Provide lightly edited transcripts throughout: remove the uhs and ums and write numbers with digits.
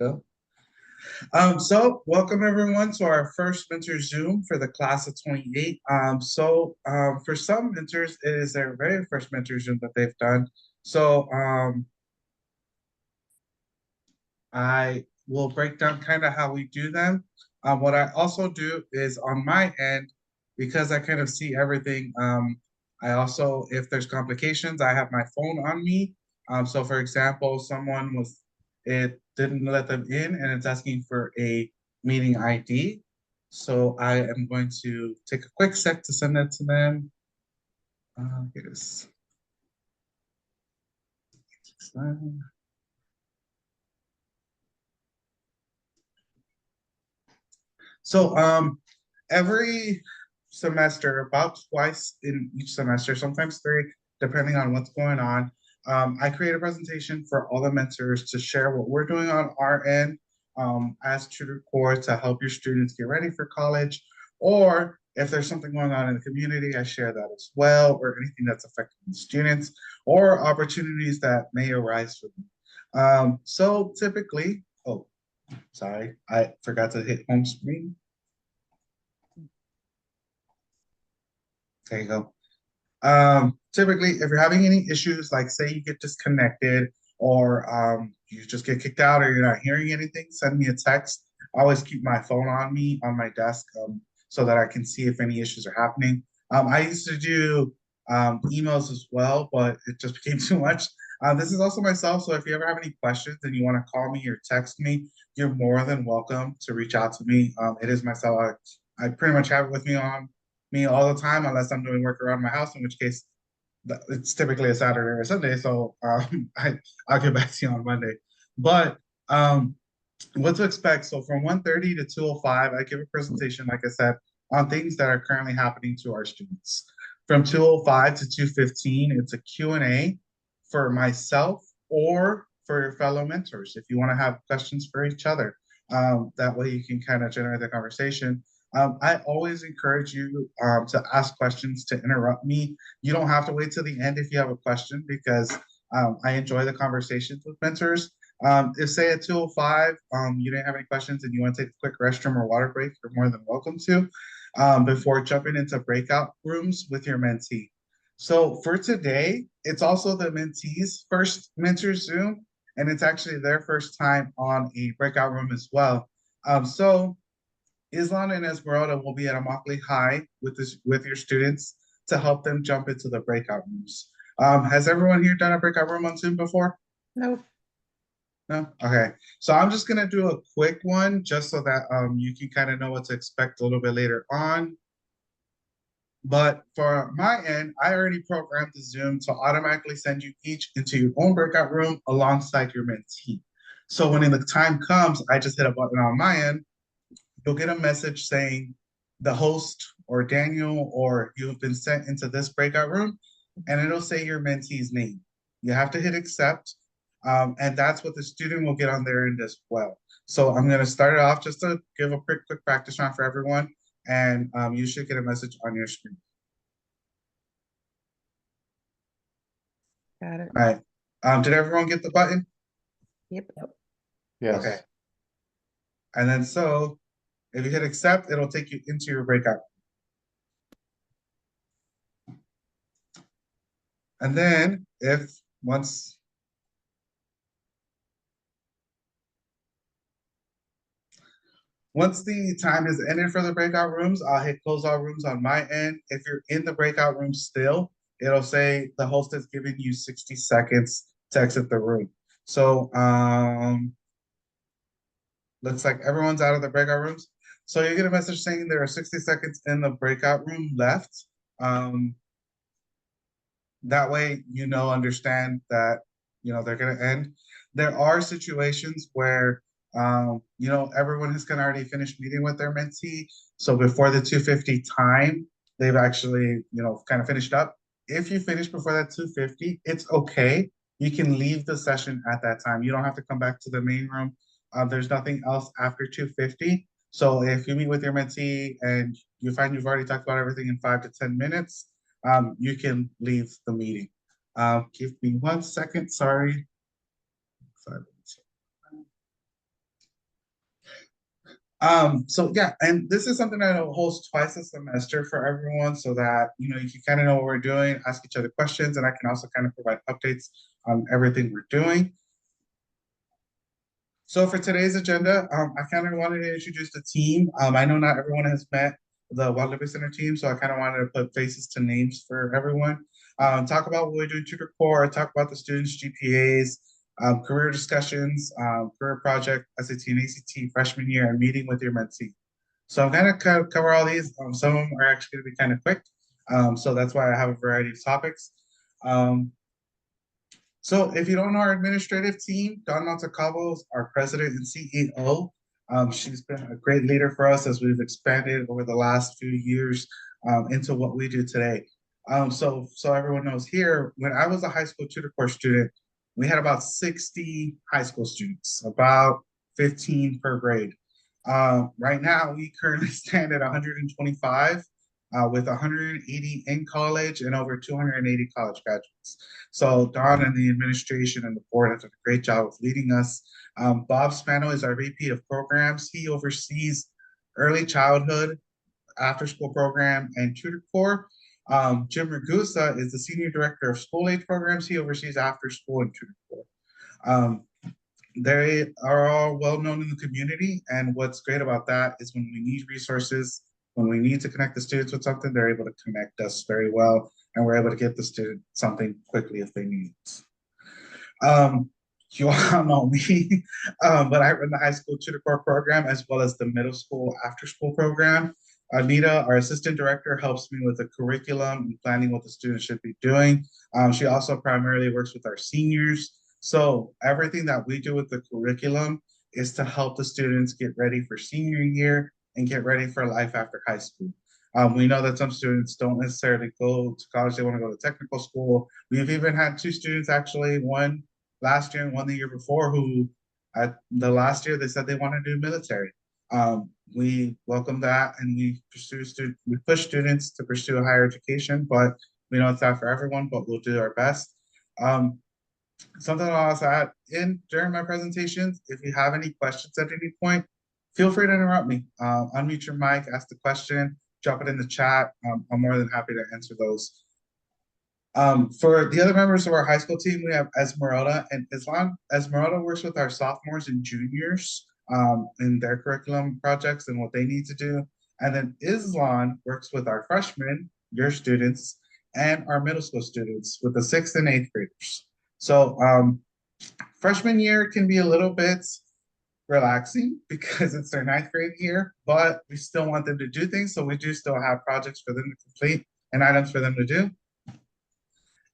Go. So welcome everyone to our first mentor Zoom for the class of 28. For some mentors, it is their very first mentor Zoom that they've done. I will break down kind of how we do them. What I also do is on my end, because I kind of see everything, I also, if there's complications, I have my phone on me. So for example, it didn't let them in and it's asking for a meeting ID. So I am going to take a quick sec to send that to them. It is. Every semester, about twice in each semester, sometimes three, depending on what's going on, I create a presentation for all the mentors to share what we're doing on our end as tutor core to help your students get ready for college. Or if there's something going on in the community, I share that as well, or anything that's affecting the students or opportunities that may arise for them. So typically, oh, sorry, I forgot to hit home screen. There you go. Typically, if you're having any issues, like say you get disconnected or you just get kicked out or you're not hearing anything, send me a text. I always keep my phone on me on my desk so that I can see if any issues are happening. I used to do emails as well, but it just became too much. This is also myself, so if you ever have any questions and you want to call me or text me, you're more than welcome to reach out to me. It is myself. I pretty much have it with me all the time, unless I'm doing work around my house, in which case it's typically a Saturday or a Sunday. So I'll get back to you on Monday. But what to expect? So from 1:30 to 2:05, I give a presentation, like I said, on things that are currently happening to our students. From 2:05 to 2:15, it's a Q&A for myself or for your fellow mentors if you want to have questions for each other. That way you can kind of generate the conversation. I always encourage you to ask questions, to interrupt me. You don't have to wait till the end if you have a question because I enjoy the conversations with mentors. If say at 2:05, you didn't have any questions and you want to take a quick restroom or water break, you're more than welcome to before jumping into breakout rooms with your mentee. So for today, it's also the mentee's first mentor Zoom, and it's actually their first time on a breakout room as well. So Islam and Esmeralda will be at Immokalee High with your students to help them jump into the breakout rooms. Has everyone here done a breakout room on Zoom before? Nope. No? Okay. So I'm just gonna do a quick one just so that you can kind of know what to expect a little bit later on. But for my end, I already programmed the Zoom to automatically send you each into your own breakout room alongside your mentee. So when the time comes, I just hit a button on my end, you'll get a message saying the host or Daniel or you've been sent into this breakout room, and it'll say your mentee's name. You have to hit accept, and that's what the student will get on their end as well. So I'm going to start it off just to give a quick practice round for everyone, and you should get a message on your screen. Got it. All right. Did everyone get the button? Yep. Yes. Okay. And then so if you hit accept, it'll take you into your breakout. And then once the time is ended for the breakout rooms, I'll hit close all rooms on my end. If you're in the breakout room still, it'll say the host is giving you 60 seconds to exit the room. So looks like everyone's out of the breakout rooms. So you get a message saying there are 60 seconds in the breakout room left. That way, understand that, they're going to end. There are situations where, everyone has kind of already finished meeting with their mentee. So before the 2:50 time, they've actually, kind of finished up. If you finish before that 2:50, it's okay. You can leave the session at that time. You don't have to come back to the main room. There's nothing else after 2:50. So if you meet with your mentee and you find you've already talked about everything in 5 to 10 minutes, you can leave the meeting. Give me 1 second, sorry. So yeah, and this is something that I'll host twice a semester for everyone so that, you can kind of know what we're doing, ask each other questions, and I can also kind of provide updates on everything we're doing. So for today's agenda, I kind of wanted to introduce the team. I know not everyone has met the Guadalupe Center team, so I kind of wanted to put faces to names for everyone. Talk about what we do in Tutor Core, talk about the students' GPAs, career discussions, career project, SAT and ACT freshman year, and meeting with your mentee. So I'm gonna cover all these. Some of them are actually gonna be kind of quick. So that's why I have a variety of topics. Um, so if you don't know our administrative team, Dawn Montecalvo is our president and CEO. She's been a great leader for us as we've expanded over the last few years into what we do today. So everyone knows here, when I was a high school tutor course student, we had about 60 high school students, about 15 per grade. Right now, we currently stand at 125 with 180 in college and over 280 college graduates. So Don and the administration and the board have done a great job of leading us. Bob Spano is our VP of programs. He oversees early childhood, after school program, and tutor core. Jim Ragusa is the senior director of school aid programs. He oversees after school and tutor core. Um, they are all well known in the community. And what's great about that is when we need resources, when we need to connect the students with something, they're able to connect us very well. And we're able to get the student something quickly if they need it. You all know me, but I run the high school tutor core program as well as the middle school after school program. Anita, our assistant director, helps me with the curriculum and planning what the students should be doing. She also primarily works with our seniors. So everything that we do with the curriculum is to help the students get ready for senior year and get ready for life after high school. We know that some students don't necessarily go to college, they want to go to technical school. We've even had two students, actually, one last year and one the year before, who at the last year they said they want to do military. We welcome that, and we push students to pursue a higher education, but we know it's not for everyone, but we'll do our best. Um, Something I'll also add in during my presentations, if you have any questions at any point, feel free to interrupt me. Unmute your mic, ask the question, drop it in the chat. I'm more than happy to answer those. For the other members of our high school team, we have Esmeralda and Islam. Esmeralda works with our sophomores and juniors in their curriculum projects and what they need to do. And then Islam works with our freshmen, your students, and our middle school students with the sixth and eighth graders. So freshman year can be a little bit relaxing because it's their ninth grade year, but we still want them to do things. So we do still have projects for them to complete and items for them to do.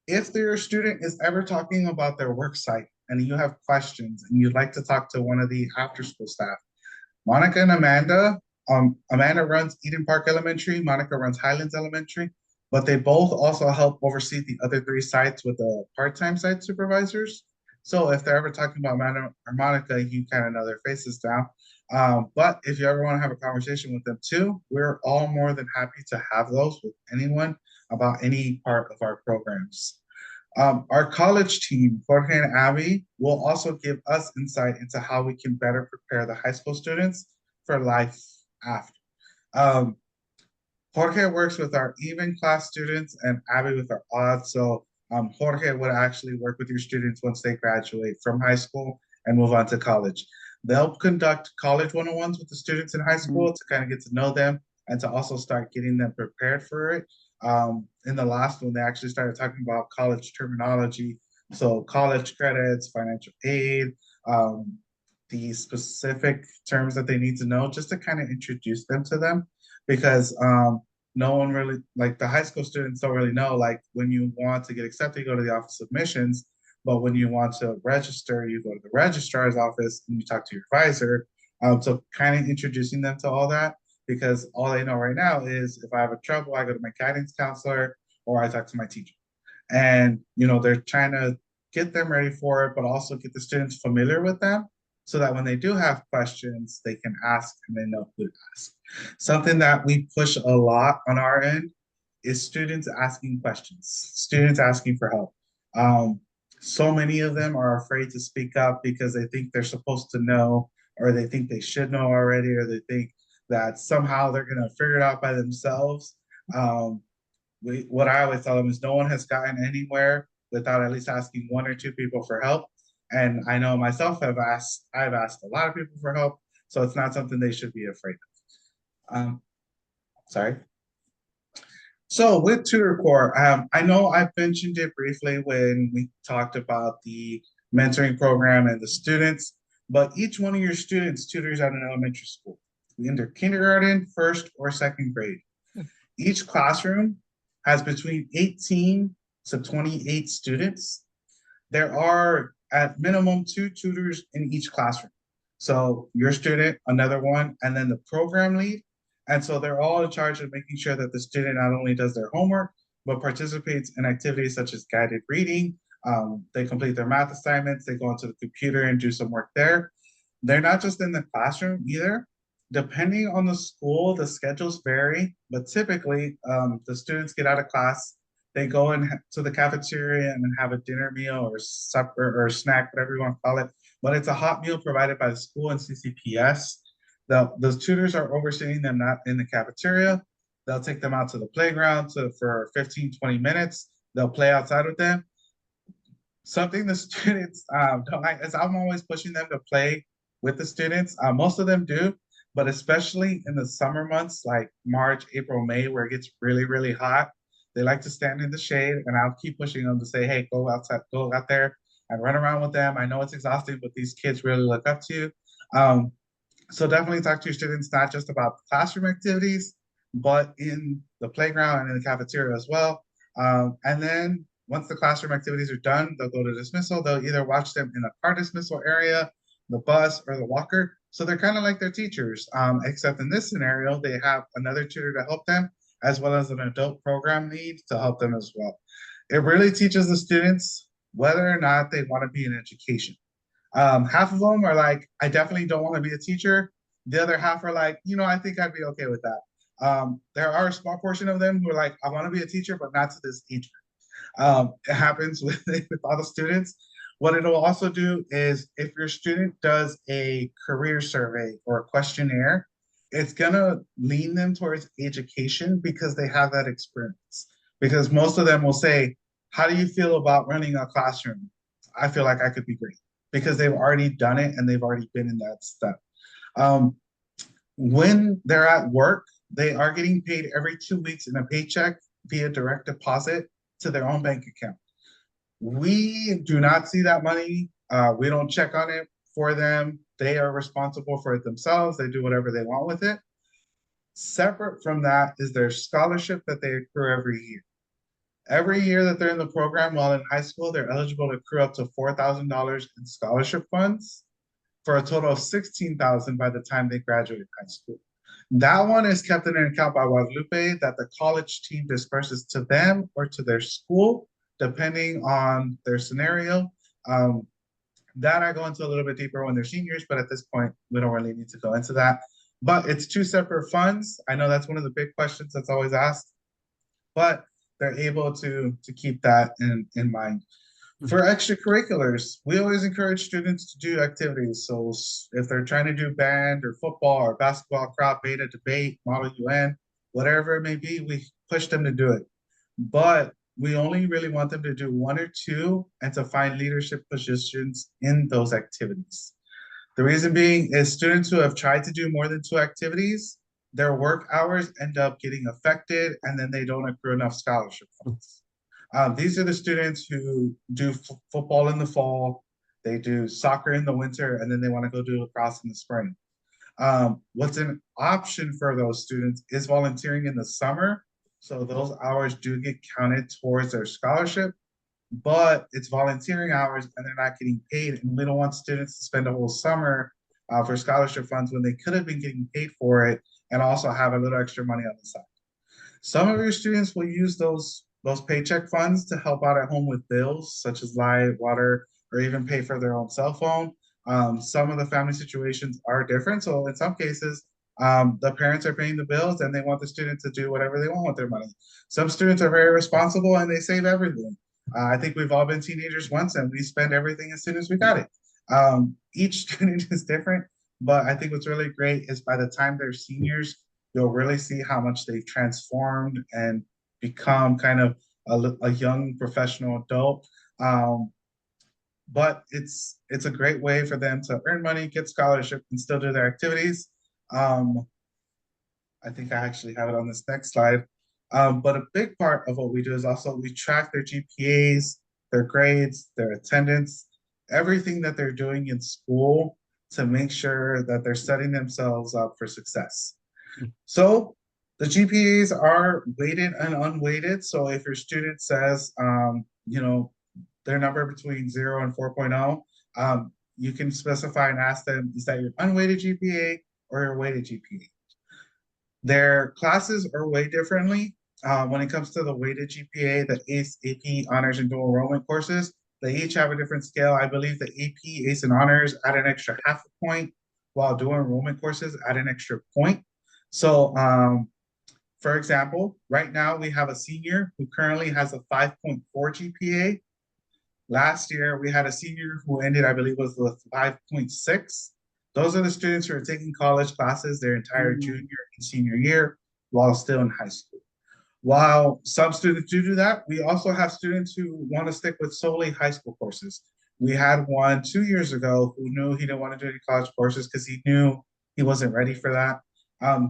If their student is ever talking about their work site and you have questions and you'd like to talk to one of the after school staff, Monica and Amanda runs Eden Park Elementary, Monica runs Highlands Elementary, but they both also help oversee the other three sites with the part-time site supervisors. So if they're ever talking about Amanda or Monica, you kind of know their faces now. But if you ever want to have a conversation with them too, we're all more than happy to have those with anyone about any part of our programs. Our college team, Jorge and Abby, will also give us insight into how we can better prepare the high school students for life after. Um, Jorge works with our even class students and Abby with our odd. So Jorge would actually work with your students once they graduate from high school and move on to college. They'll conduct college one-on-ones with the students in high school to kind of get to know them and to also start getting them prepared for it. In the last one, they actually started talking about college terminology. So college credits, financial aid, the specific terms that they need to know just to kind of introduce them to them because no one really, like the high school students don't really know, like when you want to get accepted, you go to the Office of Admissions, but when you want to register, you go to the registrar's office and you talk to your advisor. So kind of introducing them to all that because all they know right now is if I have a trouble, I go to my guidance counselor or I talk to my teacher. And, they're trying to get them ready for it, but also get the students familiar with them so that when they do have questions, they can ask and they know who to ask. Something that we push a lot on our end is students asking questions, students asking for help. So many of them are afraid to speak up because they think they're supposed to know or they think they should know already, or they think that somehow they're going to figure it out by themselves. Um, what I always tell them is no one has gotten anywhere without at least asking one or two people for help. And I know myself I've asked a lot of people for help, so it's not something they should be afraid of. Sorry. So with TutorCore, I know I've mentioned it briefly when we talked about the mentoring program and the students, but each one of your students tutors at an elementary school, either kindergarten, first, or second grade. Each classroom has between 18 to 28 students. There are at minimum 2 tutors in each classroom. So your student, another one, and then the program lead. And so they're all in charge of making sure that the student not only does their homework, but participates in activities such as guided reading. They complete their math assignments, they go into the computer and do some work there. They're not just in the classroom either. Depending on the school, the schedules vary, but typically the students get out of class, they go into the cafeteria and have a dinner meal or supper or snack, whatever you want to call it. But it's a hot meal provided by the school and CCPS. The tutors are overseeing them not in the cafeteria. They'll take them out to the playground for 15, 20 minutes. They'll play outside with them. Something the students don't like is I'm always pushing them to play with the students. Most of them do, but especially in the summer months like March, April, May, where it gets really, really hot, they like to stand in the shade, and I'll keep pushing them to say, hey, go outside, go out there and run around with them. I know it's exhausting, but these kids really look up to you. So definitely talk to your students, not just about classroom activities, but in the playground and in the cafeteria as well. And then once the classroom activities are done, they'll go to dismissal. They'll either watch them in the car dismissal area, the bus, or the walker. So they're kind of like their teachers, except in this scenario, they have another tutor to help them, as well as an adult program lead to help them as well. It really teaches the students whether or not they want to be in education. Half of them are like, I definitely don't want to be a teacher. The other half are like, I think I'd be okay with that. There are a small portion of them who are like, I want to be a teacher, but not to this age group. It happens with all the students. What it'll also do is if your student does a career survey or a questionnaire, it's gonna lean them towards education because they have that experience. Because most of them will say, how do you feel about running a classroom? I feel like I could be great because they've already done it and they've already been in that step. Um, when they're at work, they are getting paid every 2 weeks in a paycheck via direct deposit to their own bank account. We do not see that money. We don't check on it for them. They are responsible for it themselves. They do whatever they want with it. Separate from that is their scholarship that they accrue every year. Every year that they're in the program while in high school, they're eligible to accrue up to $4,000 in scholarship funds for a total of $16,000 by the time they graduate high school. That one is kept in an account by Guadalupe that the college team disperses to them or to their school, depending on their scenario. That I go into a little bit deeper when they're seniors, but at this point, we don't really need to go into that. But it's 2 separate funds. I know that's one of the big questions that's always asked, but they're able to keep that in mind. For extracurriculars, we always encourage students to do activities. So if they're trying to do band or football or basketball, crop beta, debate, model UN, whatever it may be, we push them to do it. But we only really want them to do 1 or 2 and to find leadership positions in those activities. The reason being is students who have tried to do more than 2 activities, their work hours end up getting affected and then they don't accrue enough scholarship funds. These are the students who do football in the fall, they do soccer in the winter, and then they want to go do lacrosse in the spring. What's an option for those students is volunteering in the summer. So those hours do get counted towards their scholarship, but it's volunteering hours and they're not getting paid. And we don't want students to spend a whole summer for scholarship funds when they could have been getting paid for it and also have a little extra money on the side. Some of your students will use those paycheck funds to help out at home with bills such as light, water, or even pay for their own cell phone. Some of the family situations are different. So in some cases, the parents are paying the bills and they want the student to do whatever they want with their money. Some students are very responsible and they save everything. I think we've all been teenagers once and we spend everything as soon as we got it. Each student is different, But I think what's really great is by the time they're seniors, you'll really see how much they've transformed and become kind of a young professional adult. Um, but it's a great way for them to earn money, get scholarship, and still do their activities. Um, I think I actually have it on this next slide. But a big part of what we do is also we track their GPAs, their grades, their attendance, everything that they're doing in school to make sure that they're setting themselves up for success. So the GPAs are weighted and unweighted. So if your student says, their number between 0 and 4.0, you can specify and ask them, is that your unweighted GPA or your weighted GPA? Their classes are weighed differently. When it comes to the weighted GPA, the ACE, AP, honors, and dual enrollment courses, they each have a different scale. I believe the AP, ACE, and honors add an extra half a point, while dual enrollment courses add an extra point. So, for example, right now we have a senior who currently has a 5.4 GPA. Last year, we had a senior who ended, I believe, was with 5.6. Those are the students who are taking college classes their entire junior and senior year while still in high school. While some students do that, we also have students who want to stick with solely high school courses. We had one 2 years ago who knew he didn't want to do any college courses because he knew he wasn't ready for that.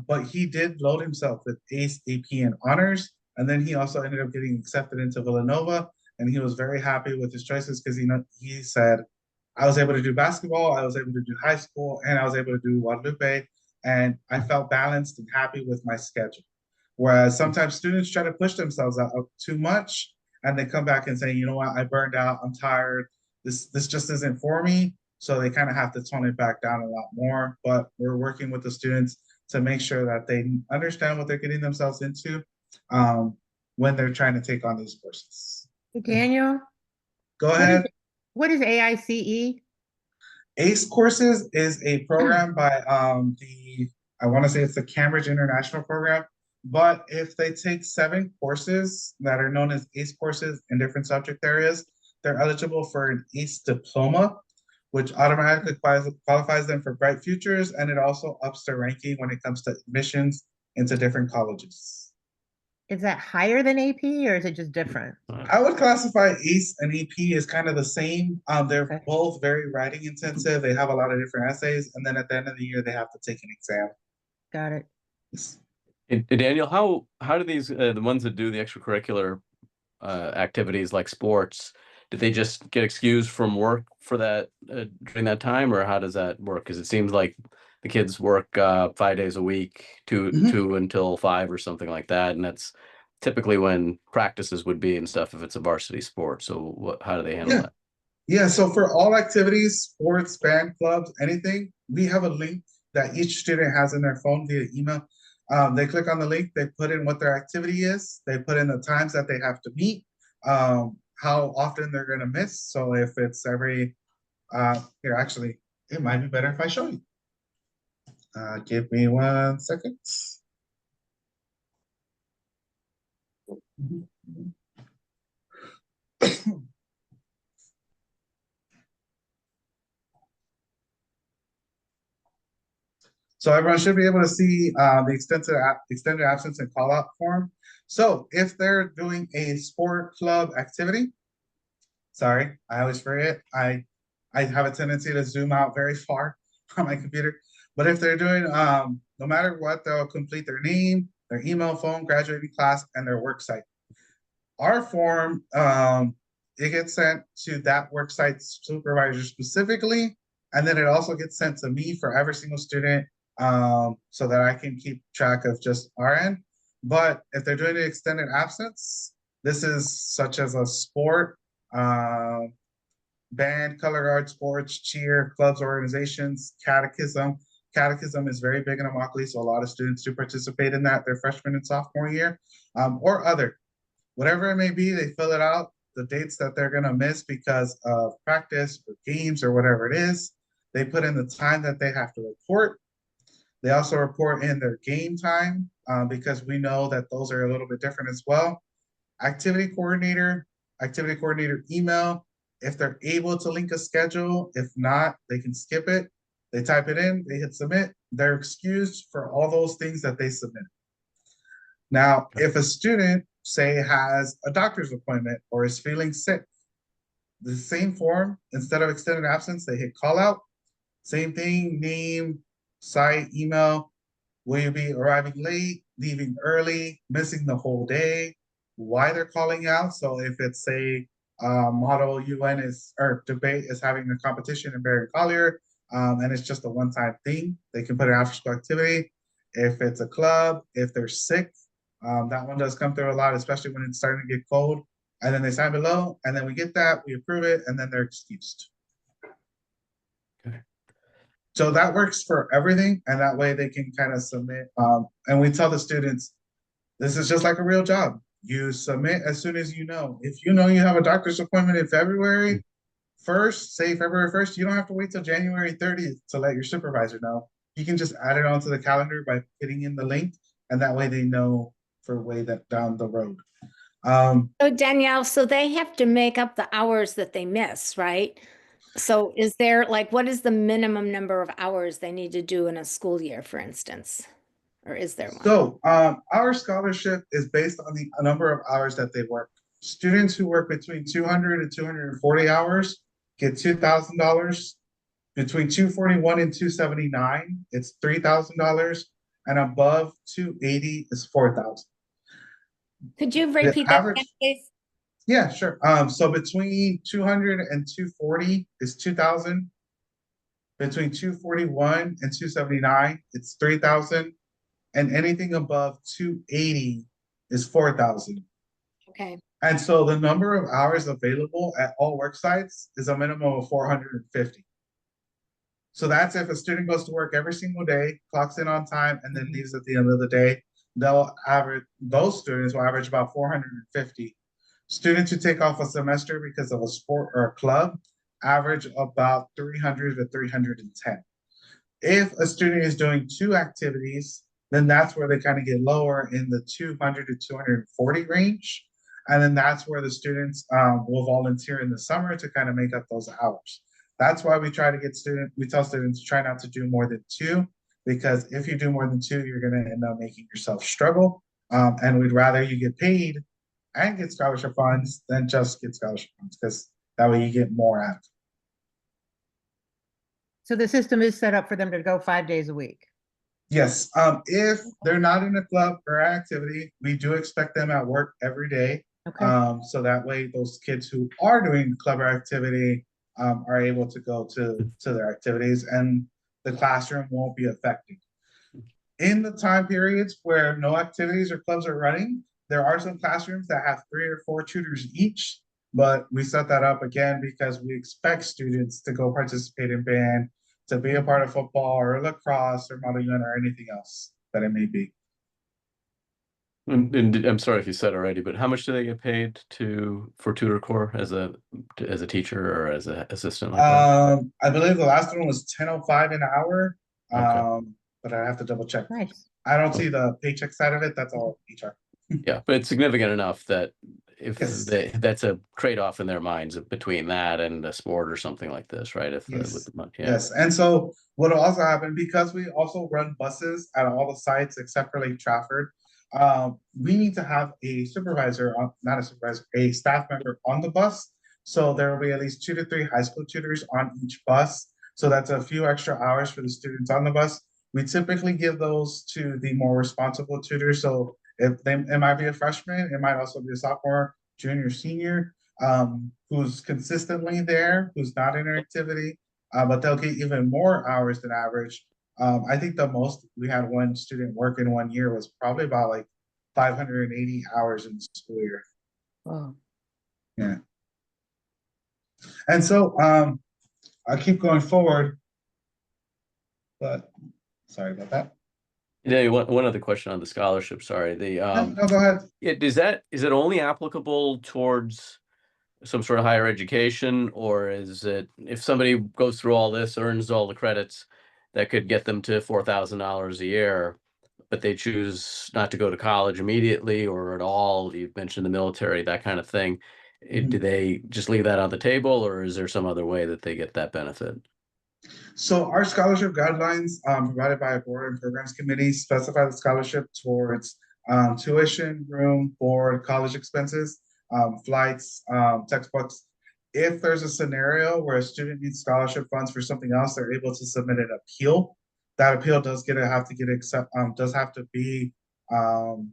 But he did load himself with ACE, AP, and honors. And then he also ended up getting accepted into Villanova. And he was very happy with his choices because he said, I was able to do basketball, I was able to do high school, and I was able to do Guadalupe. And I felt balanced and happy with my schedule. Whereas sometimes students try to push themselves out too much and they come back and say, you know what, I burned out, I'm tired, this just isn't for me. So they kind of have to tone it back down a lot more. But we're working with the students to make sure that they understand what they're getting themselves into um, when they're trying to take on these courses. Daniel, Go what is ahead. what is AICE? ACE Courses is a program by I want to say it's the Cambridge International Program. But if they take 7 courses that are known as ACE courses in different subject areas, they're eligible for an ACE diploma, which automatically qualifies them for bright futures, and it also ups their ranking when it comes to admissions into different colleges. Is that higher than AP or is it just different? I would classify ACE and AP as kind of the same. They're Okay, both very writing intensive. They have a lot of different essays, and then at the end of the year, they have to take an exam. got it. Daniel, how do these the ones that do the extracurricular activities like sports, do they just get excused from work for that during that time, or how does that work? Because it seems like the kids work 5 days a week, Mhm. two until five or something like that, and that's typically when practices would be and stuff if it's a varsity sport. So how do they handle Yeah. that? Yeah, so for all activities, sports, band clubs, anything, we have a link that each student has in their phone via email. They click on the link, they put in what their activity is, they put in the times that they have to meet, how often they're going to miss. So if it's here, actually, it might be better if I show you. Give me 1 second. So everyone should be able to see the extended absence and call out form. So if they're doing a sport club activity, sorry, I always forget. I have a tendency to zoom out very far on my computer. But if they're doing no matter what, they'll complete their name, their email, phone, graduating class, and their work site. Our form, it gets sent to that work site supervisor specifically, and then it also gets sent to me for every single student, so that I can keep track of just our end. But if they're doing an extended absence, this is such as a sport, band, color guard, sports, cheer, clubs, organizations, catechism. Catechism is very big in Immokalee, so a lot of students do participate in that their freshman and sophomore year, or other. Whatever it may be, they fill it out, the dates that they're going to miss because of practice or games or whatever it is. They put in the time that they have to report. They also report in their game time, because we know that those are a little bit different as well. Activity coordinator, activity coordinator email. If they're able to link a schedule, if not, they can skip it. They type it in, they hit submit, they're excused for all those things that they submit. Now, if a student, say, has a doctor's appointment or is feeling sick, the same form, instead of extended absence, they hit call out. Same thing, name, site, email. Will you be arriving late, leaving early, missing the whole day? Why they're calling out? So if it's a model UN is or debate is having a competition in Barry Collier, and it's just a one-time thing, they can put an after-school activity. If it's a club, if they're sick, that one does come through a lot, especially when it's starting to get cold. And then they sign below, and then we get that, we approve it, and then they're excused. Okay. So that works for everything, and that way they can kind of submit. And we tell the students, this is just like a real job. You submit as soon as you know. If you know you have a doctor's appointment in February 1st, say February 1st, you don't have to wait till January 30th to let your supervisor know. You can just add it onto the calendar by putting in the link, and that way they know for way that down the road. So Danielle, so they have to make up the hours that they miss, right? So is there like, what is the minimum number of hours they need to do in a school year, for instance? Or is there one? So our scholarship is based on the number of hours that they work. Students who work between 200 and 240 hours get $2,000. Between 241 and 279, it's $3,000. And above 280 is 4,000. Could you repeat that again, please? Yeah, sure. So between 200 and 240 is 2,000. Between 241 and 279, it's 3,000. And anything above 280 is 4,000. Okay. And so the number of hours available at all work sites is a minimum of 450. So that's if a student goes to work every single day, clocks in on time, and then leaves at the end of the day. Those students will average about 450. Students who take off a semester because of a sport or a club average about 300 to 310. If a student is doing 2 activities, then that's where they kind of get lower in the 200 to 240 range. And then that's where the students will volunteer in the summer to kind of make up those hours. That's why we tell students to try not to do more than 2, because if you do more than 2, you're going to end up making yourself struggle. And we'd rather you get paid and get scholarship funds than just get scholarship funds, because that way you get more out. So the system is set up for them to go 5 days a week. Yes, if they're not in a club or activity, we do expect them at work every day. Okay. So that way those kids who are doing club or activity are able to go to their activities, and the classroom won't be affected. In the time periods where no activities or clubs are running, there are some classrooms that have 3 or 4 tutors each, but we set that up again because we expect students to go participate in band, to be a part of football or lacrosse or model UN or anything else that it may be. And I'm sorry if you said already, but how much do they get paid for tutor corps as a teacher or as an assistant like that? I believe the last one was $10.05 an hour. Okay. But I have to double check. Nice. I don't see the paycheck side of it. That's all HR. Yeah, but it's significant enough that if Yes. that's a trade-off in their minds between that and a sport or something like this, right? If Yes. with the money, yeah. Yes, and so what will also happen, because we also run buses at all the sites except for Lake Trafford, we need to have a supervisor, not a supervisor, a staff member on the bus. So there will be at least 2 to 3 high school tutors on each bus. So that's a few extra hours for the students on the bus. We typically give those to the more responsible tutors. So it might be a freshman, it might also be a sophomore, junior, senior, who's consistently there, who's not in an activity, but they'll get even more hours than average. I think the most we had one student work in 1 year was probably about like 580 hours in the school year. Wow. Yeah. And so I'll keep going forward, but sorry about that. Yeah, one other question on the scholarship. Sorry, No, go ahead. yeah, is it only applicable towards some sort of higher education, or is it if somebody goes through all this, earns all the credits, that could get them to $4,000 a year, but they choose not to go to college immediately or at all? You mentioned the military, that kind of thing. Do they just leave that on the table, or is there some other way that they get that benefit? So our scholarship guidelines provided by a board and programs committee specify the scholarship towards tuition, room, board, college expenses, flights, textbooks. If there's a scenario where a student needs scholarship funds for something else, they're able to submit an appeal. That appeal does have to be um,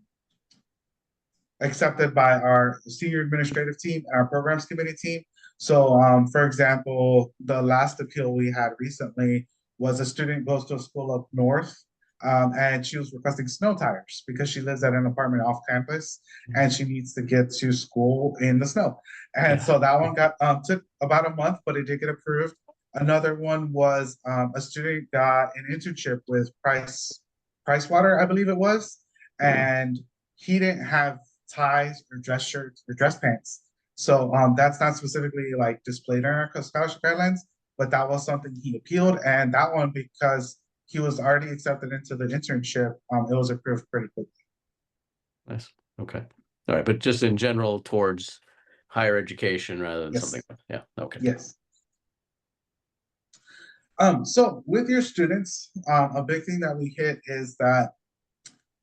accepted by our senior administrative team and our programs committee team. So, for example, the last appeal we had recently was a student goes to a school up north, and she was requesting snow tires because she lives at an apartment off campus and she needs to get to school in the snow. And so that one took about a month, but it did get approved. Another one was a student got an internship with Price Water, I believe it was, and he didn't have ties or dress shirts or dress pants. So that's not specifically like displayed in our scholarship guidelines, but that was something he appealed, and that one because he was already accepted into the internship, it was approved pretty quickly. Nice. Okay. All right, but just in general towards higher education rather than Yes. something. Yeah. Okay. Yes. So with your students, a big thing that we hit is that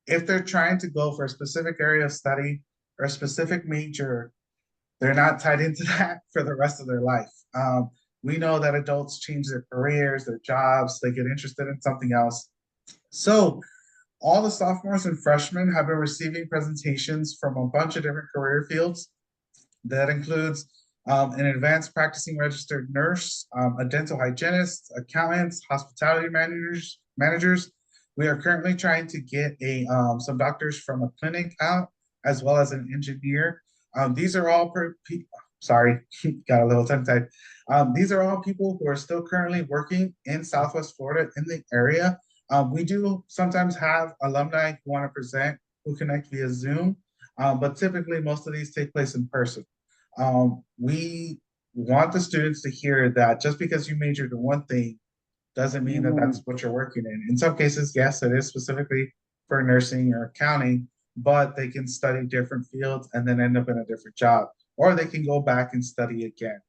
if they're trying to go for a specific area of study or a specific major, they're not tied into that for the rest of their life. We know that adults change their careers, their jobs, they get interested in something else. So all the sophomores and freshmen have been receiving presentations from a bunch of different career fields. That includes an advanced practicing registered nurse, a dental hygienist, accountants, hospitality managers. We are currently trying to get some doctors from a clinic out, as well as an engineer. These are all sorry, got a little tongue-tied. These are all people who are still currently working in Southwest Florida in the area. We do sometimes have alumni who want to present who connect via Zoom, but typically most of these take place in person. We want the students to hear that just because you majored in one thing doesn't mean that that's what you're working in. In some cases, yes, it is specifically for nursing or accounting, but they can study different fields and then end up in a different job, or they can go back and study again.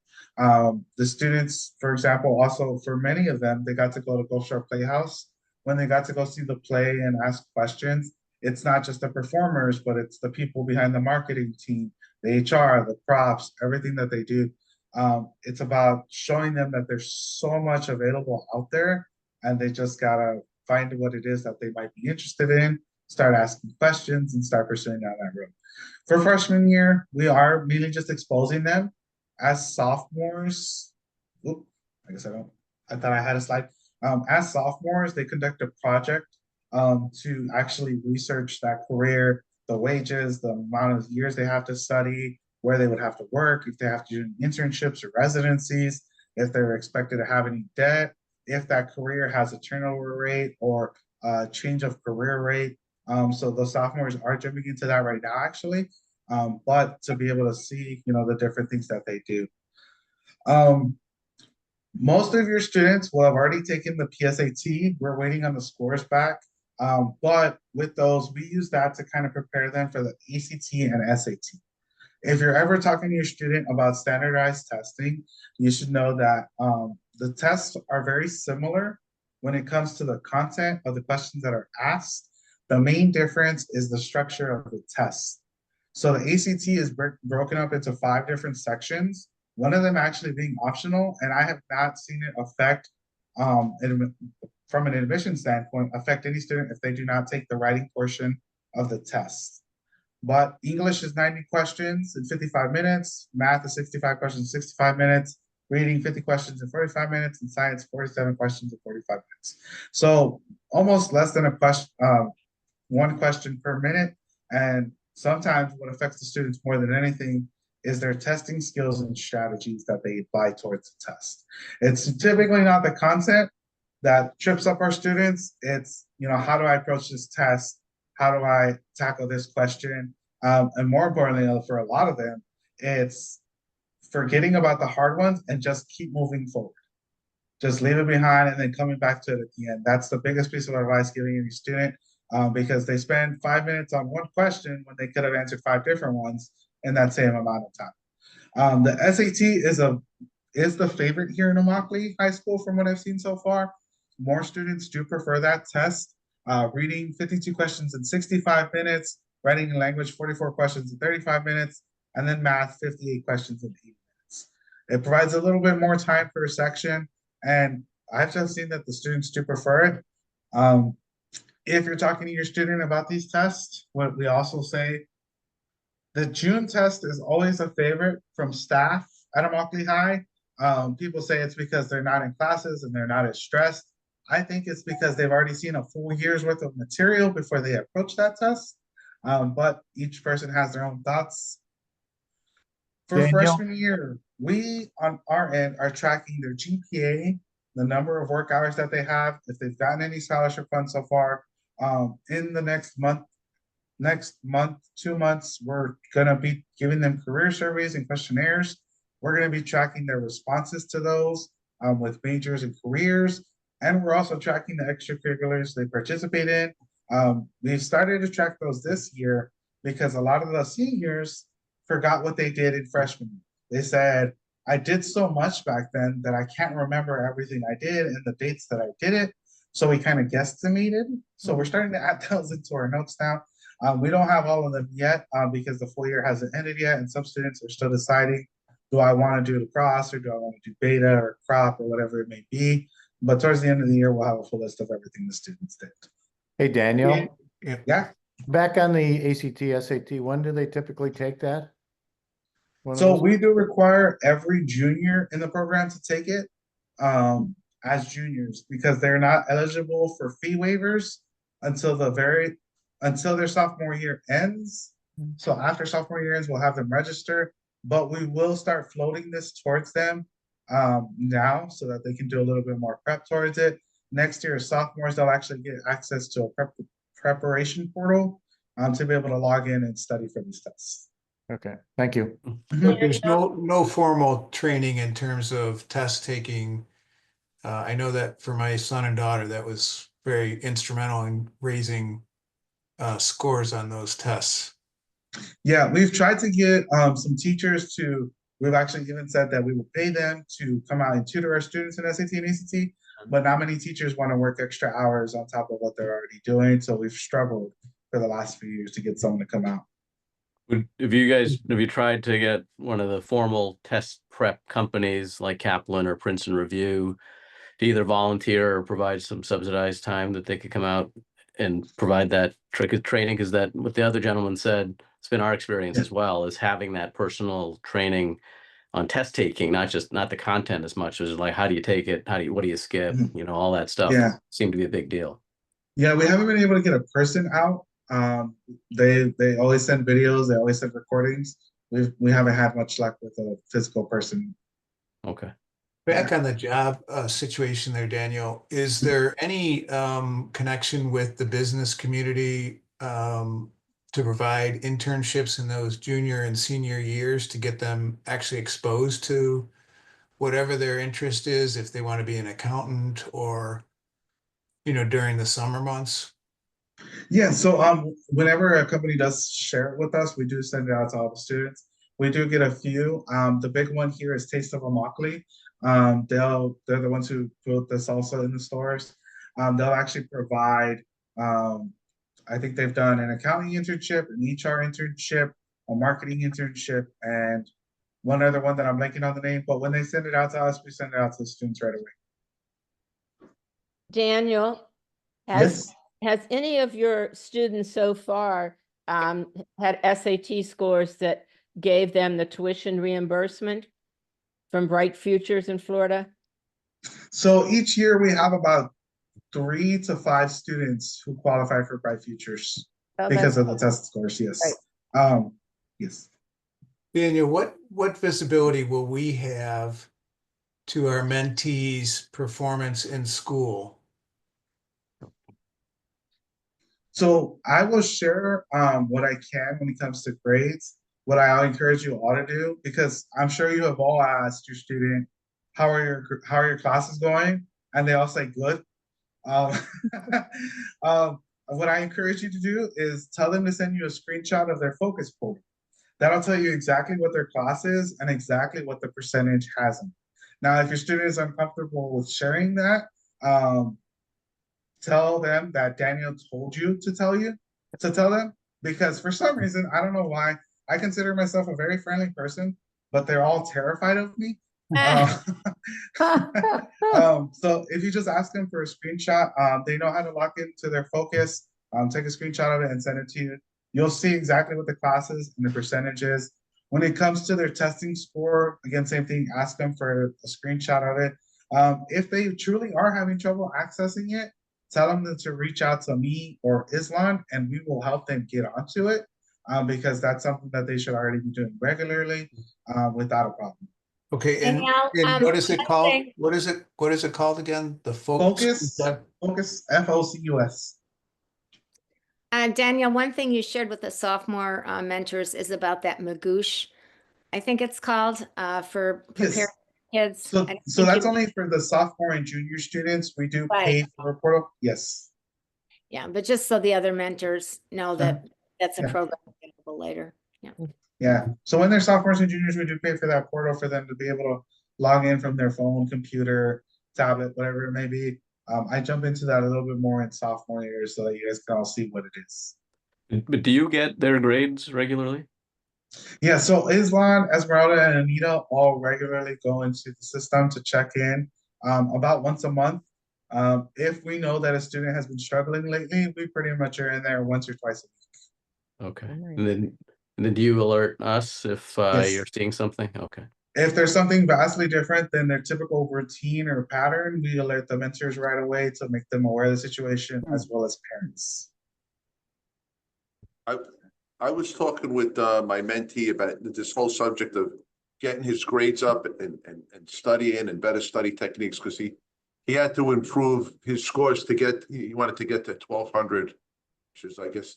The students, for example, also for many of them, they got to go to Gulf Shore Playhouse. When they got to go see the play and ask questions, it's not just the performers, but it's the people behind the marketing team, the HR, the props, everything that they do. It's about showing them that there's so much available out there, and they just gotta find what it is that they might be interested in, start asking questions, and start pursuing down that road. For freshman year, we are really just exposing them. As sophomores, I guess I thought I had a slide. As sophomores, they conduct a project to actually research that career, the wages, the amount of years they have to study, where they would have to work, if they have to do internships or residencies, if they're expected to have any debt, if that career has a turnover rate or a change of career rate. So the sophomores are jumping into that right now, actually, but to be able to see, the different things that they do. Most of your students will have already taken the PSAT. We're waiting on the scores back. But with those, we use that to kind of prepare them for the ACT and SAT. If you're ever talking to your student about standardized testing, you should know that the tests are very similar when it comes to the content of the questions that are asked. The main difference is the structure of the test. So the ACT is broken up into 5 different sections, one of them actually being optional, and I have not seen it affect, from an admission standpoint, affect any student if they do not take the writing portion of the test. But English is 90 questions in 55 minutes, math is 65 questions in 65 minutes, reading 50 questions in 45 minutes, and science 47 questions in 45 minutes. So almost less than a question, one question per minute. And sometimes what affects the students more than anything is their testing skills and strategies that they apply towards the test. It's typically not the content that trips up our students. It's, how do I approach this test? How do I tackle this question? And more importantly, for a lot of them, it's forgetting about the hard ones and just keep moving forward. Just leave it behind and then coming back to it at the end. That's the biggest piece of advice giving any student, because they spend 5 minutes on one question when they could have answered 5 different ones in that same amount of time. The SAT is the favorite here in Immokalee High School from what I've seen so far. More students do prefer that test. Reading 52 questions in 65 minutes, writing and language 44 questions in 35 minutes, and then math 58 questions in 8 minutes. It provides a little bit more time per section, and I've just seen that the students do prefer it. If you're talking to your student about these tests, what we also say, the June test is always a favorite from staff at Immokalee High. People say it's because they're not in classes and they're not as stressed. I think it's because they've already seen a full year's worth of material before they approach that test. But each person has their own thoughts. For Daniel? freshman year, we on our end are tracking their GPA, the number of work hours that they have, if they've gotten any scholarship funds so far. In the next month, 2 months, we're gonna be giving them career surveys and questionnaires. We're gonna be tracking their responses to those with majors and careers. And we're also tracking the extracurriculars they participate in. We've started to track those this year because a lot of the seniors forgot what they did in freshman year. They said, I did so much back then that I can't remember everything I did and the dates that I did it. So we kind of guesstimated. So we're starting to add those into our notes now. We don't have all of them yet because the full year hasn't ended yet, and some students are still deciding, do I want to do the cross or do I want to do beta or crop or whatever it may be. But towards the end of the year, we'll have a full list of everything the students did. Hey, Daniel, Yeah. back on the ACT, SAT, when do they typically take that? One of So those? we do require every junior in the program to take it as juniors because they're not eligible for fee waivers until their sophomore year ends. So after sophomore year ends, we'll have them register, but we will start floating this towards them now so that they can do a little bit more prep towards it. Next year, sophomores, they'll actually get access to a preparation portal to be able to log in and study for these tests. Okay, thank you. But there's no formal training in terms of test taking. I know that for my son and daughter, that was very instrumental in raising scores on those tests. Yeah, we've tried to get some teachers to, we've actually even said that we will pay them to come out and tutor our students in SAT and ACT, but not many teachers want to work extra hours on top of what they're already doing. So we've struggled for the last few years to get someone to come out. Have you tried to get one of the formal test prep companies like Kaplan or Princeton Review to either volunteer or provide some subsidized time that they could come out and provide that training? Because that, what the other gentleman said, it's been our experience as well, is having that personal training on test taking, not the content as much as like, how do you take it? What do you skip? You know, all that stuff. Yeah. Seemed to be a big deal. Yeah, we haven't been able to get a person out. They always send videos, they always send recordings. We haven't had much luck with a physical person. Okay. Back on the job situation there, Daniel, is there any connection with the business community to provide internships in those junior and senior years to get them actually exposed to whatever their interest is, if they want to be an accountant or, you know, during the summer months? Yeah, so whenever a company does share it with us, we do send it out to all the students. We do get a few. The big one here is Taste of Immokalee. They're the ones who put the salsa in the stores. They'll actually provide, I think they've done an accounting internship, an HR internship, a marketing internship, and one other one that I'm blanking on the name. But when they send it out to us, we send it out to the students right away. Daniel, Yes. has any of your students so far had SAT scores that gave them the tuition reimbursement from Bright Futures in Florida? So each year we have about 3 to 5 students who qualify for Bright Futures because of the test scores. Yes. Yes. Daniel, what visibility will we have to our mentees' performance in school? So I will share what I can when it comes to grades, what I encourage you all to do, because I'm sure you have all asked your student, how are your classes going? And they all say good. What I encourage you to do is tell them to send you a screenshot of their focus poll. That'll tell you exactly what their class is and exactly what the percentage has in. Now, if your student is uncomfortable with sharing that, tell them that Daniel told you to tell them, because for some reason, I don't know why, I consider myself a very friendly person, but they're all terrified of me. So if you just ask them for a screenshot, they know how to lock into their focus, take a screenshot of it and send it to you. You'll see exactly what the class is and the percentages. When it comes to their testing score, again, same thing, ask them for a screenshot of it. If they truly are having trouble accessing it, tell them to reach out to me or Islam, and we will help them get onto it, because that's something that they should already be doing regularly, without a problem. Okay, and Danielle, what is it one called? thing- What is it called again? The Focus, FOCUS. Danielle, one thing you shared with the sophomore mentors is about that Magoosh, I think it's called, for Yes. preparing kids. So, I so think that's you- only for the sophomore and junior students. We do Right. pay for a portal. Yes. Yeah, but just so the other mentors know that that's a Yeah. program available later. Yeah. Yeah. So when they're sophomores and juniors, we do pay for that portal for them to be able to log in from their phone, computer, tablet, whatever it may be. I jump into that a little bit more in sophomore year so that you guys can all see what it is. But do you get their grades regularly? Yeah, so Islam, Esmeralda, and Anita all regularly go into the system to check in about once a month. If we know that a student has been struggling lately, we pretty much are in there once or twice a week. Okay. Nice. And then do you alert us if Yes. you're seeing something? Okay. If there's something vastly different than their typical routine or pattern, we alert the mentors right away to make them aware of the situation, as well as parents. I was talking with my mentee about this whole subject of getting his grades up and studying and better study techniques, because he had to improve his scores to he wanted to get to 1,200, which is, I guess,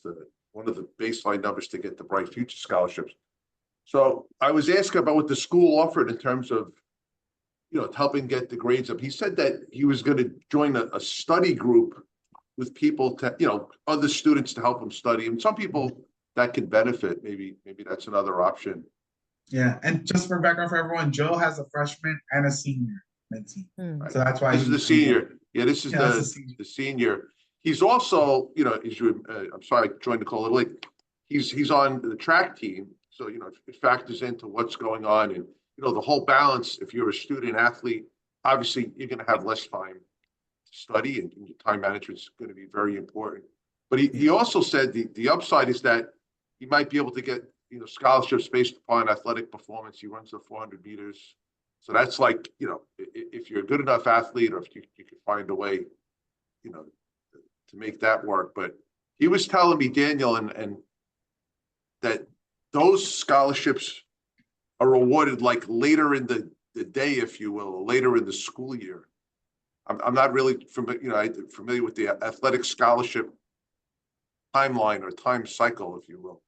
one of the baseline numbers to get the Bright Future scholarships. So I was asking about what the school offered in terms of, helping get the grades up. He said that he was going to join a study group with people to, other students to help him study. And some people that could benefit. Maybe that's another option. Yeah, and just for background for everyone, Joe has a freshman and a senior mentee. Hmm. So that's why This is the senior. Yeah, this is Yeah, that's the the senior. He's also, I'm sorry, I joined the call a little late. He's on the track team. So, it factors into what's going on and, the whole balance. If you're a student athlete, obviously you're going to have less time to study, and your time management is going to be very important. But he also said the upside is that he might be able to get, scholarships based upon athletic performance. He runs the 400 meters. So that's like, if you're a good enough athlete, or if you can find a way, to make that work. But he was telling me, Daniel, and that those scholarships are awarded like later in the day, if you will, or later in the school year. I'm not really familiar with the athletic scholarship timeline or time cycle, if you will.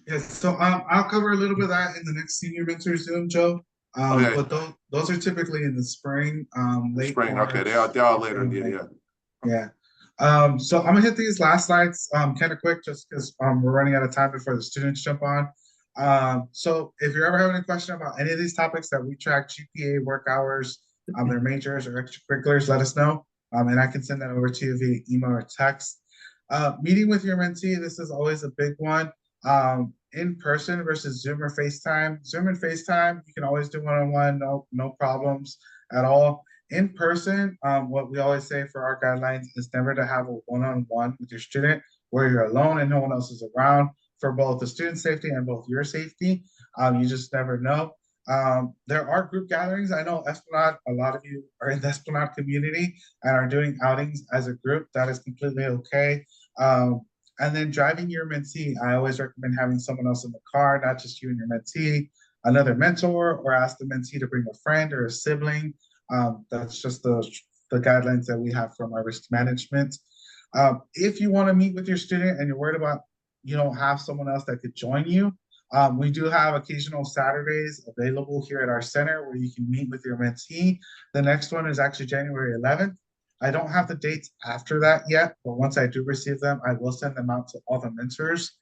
Yes, so I'll cover a little bit of that in the next senior mentor Zoom, Joe. Okay. But those are typically in the spring, late Spring, okay, March. they are later in the year, yeah. Yeah. So I'm gonna hit these last slides kind of quick, just because we're running out of time before the students jump on. So if you're ever having a question about any of these topics that we track, GPA, work hours, their majors or extracurriculars, let us know. And I can send that over to you via email or text. Meeting with your mentee, this is always a big one. In person versus Zoom or FaceTime. Zoom and FaceTime, you can always do one-on-one, no problems at all. In person, what we always say for our guidelines is never to have a one-on-one with your student where you're alone and no one else is around, for both the student safety and both your safety. You just never know. There are group gatherings. I know Esplanade, a lot of you are in the Esplanade community and are doing outings as a group. That is completely okay. And then driving your mentee, I always recommend having someone else in the car, not just you and your mentee, another mentor, or ask the mentee to bring a friend or a sibling. That's just the guidelines that we have from our risk management. If you want to meet with your student and you're worried about you don't have someone else that could join you, we do have occasional Saturdays available here at our center where you can meet with your mentee. The next one is actually January 11th. I don't have the dates after that yet, but once I do receive them, I will send them out to all the mentors.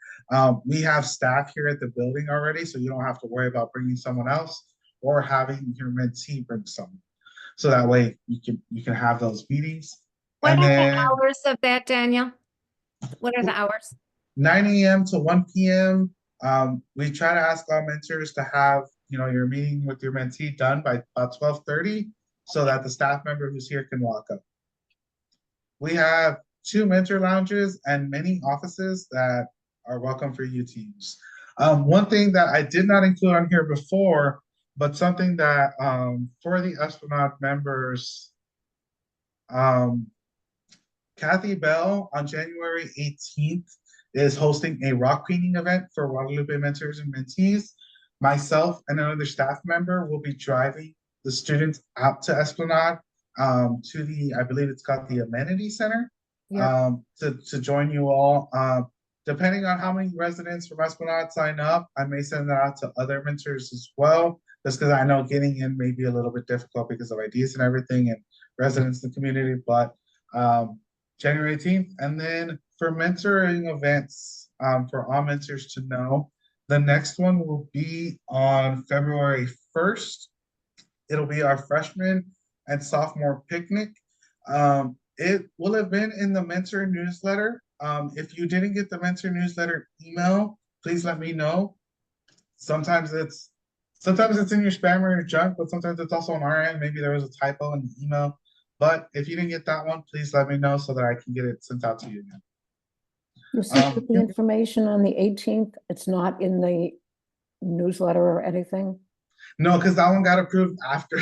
We have staff here at the building already, so you don't have to worry about bringing someone else. or having your mentee bring someone. So that way you can have those meetings. What And are the then hours of that, Daniel? What are the hours? 9 a.m. to 1 p.m. We try to ask our mentors to have, your meeting with your mentee done by about 12:30 so that the staff member who's here can walk up. We have 2 mentor lounges and many offices that are welcome for you to use. One thing that I did not include on here before, but something that for the Esplanade members, Kathy Bell on January 18th is hosting a rock painting event for Guadalupe mentors and mentees. Myself and another staff member will be driving the students out to Esplanade to the, I believe it's called the Amenity Center, to join you all. Depending on how many residents from Esplanade sign up, I may send that out to other mentors as well, just because I know getting in may be a little bit difficult because of IDs and everything and residents in the community, but January 18th. And then for mentoring events, for all mentors to know, the next one will be on February 1st. It'll be our freshman and sophomore picnic. It will have been in the mentor newsletter. If you didn't get the mentor newsletter email, please let me know. Sometimes it's in your spam or your junk, but sometimes it's also on our end. Maybe there was a typo in the email. But if you didn't get that one, please let me know so that I can get it sent out to you again. You sent the information on the 18th. It's not in the newsletter or anything. No, because that one got approved after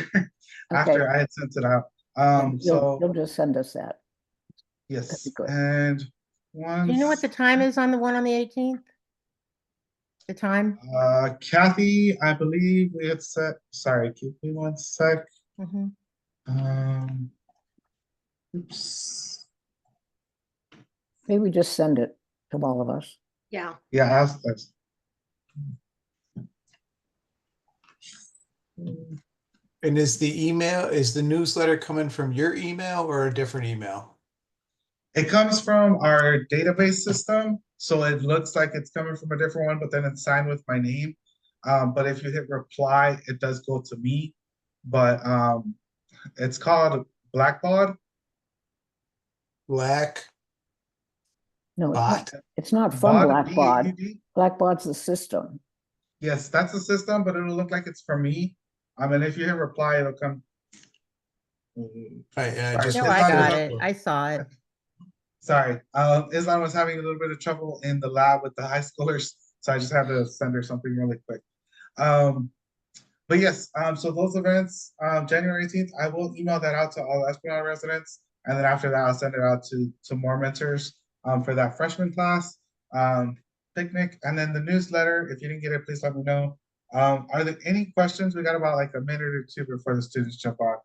after Okay. I had sent it out. You'll just send us that. Yes, that'd be good. and once Do you know what the time is on the one on the 18th? The time? Kathy, I believe we had set. Sorry, give me one sec. Mhm. Oops. Maybe we just send it to all of us. Yeah. Yeah, that's And is the newsletter coming from your email or a different email? It comes from our database system, so it looks like it's coming from a different one, but then it's signed with my name. But if you hit reply, it does go to me. But it's called Blackbaud. Black No, bot? it's not from Baud, Blackbaud. B-A-U-D. Blackbaud's the system. Yes, that's the system, but it'll look like it's for me. And if you hit reply, it'll come. I Sorry, just No, it's I not got a- it. I saw it. Sorry, Islam was having a little bit of trouble in the lab with the high schoolers, so I just had to send her something really quick. But yes, so those events, January 18th, I will email that out to all Esplanade residents, and then after that, I'll send it out to more mentors for that freshman class picnic, and then the newsletter. If you didn't get it, please let me know. Are there any questions? We got about like a minute or two before the students jump on.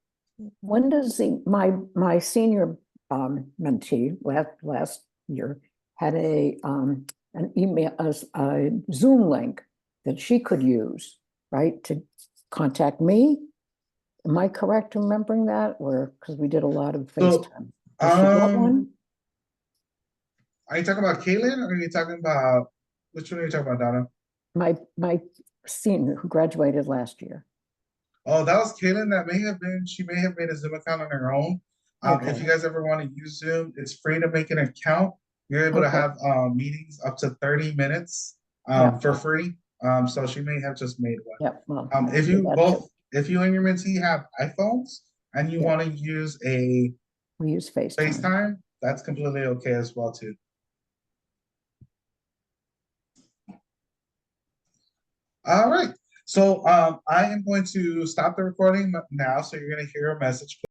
When does my senior mentee last year had an email, a Zoom link that she could use, right, to contact me? Am I correct in remembering that? Or because we did a lot of FaceTime? Does she get one? Are you talking about Kaylin, or are you talking about which one are you talking about, Donna? My senior who graduated last year. Oh, that was Kaylin. She may have made a Zoom account on her own. If you guys ever want to use Zoom, it's free to make an account. You're able to have meetings up to 30 minutes for free. So she may have just made one. Yep. Well, If you and your mentee have iPhones and you want to use we use FaceTime, that's completely okay as well too. All right. So I am going to stop the recording now. So you're going to hear a message.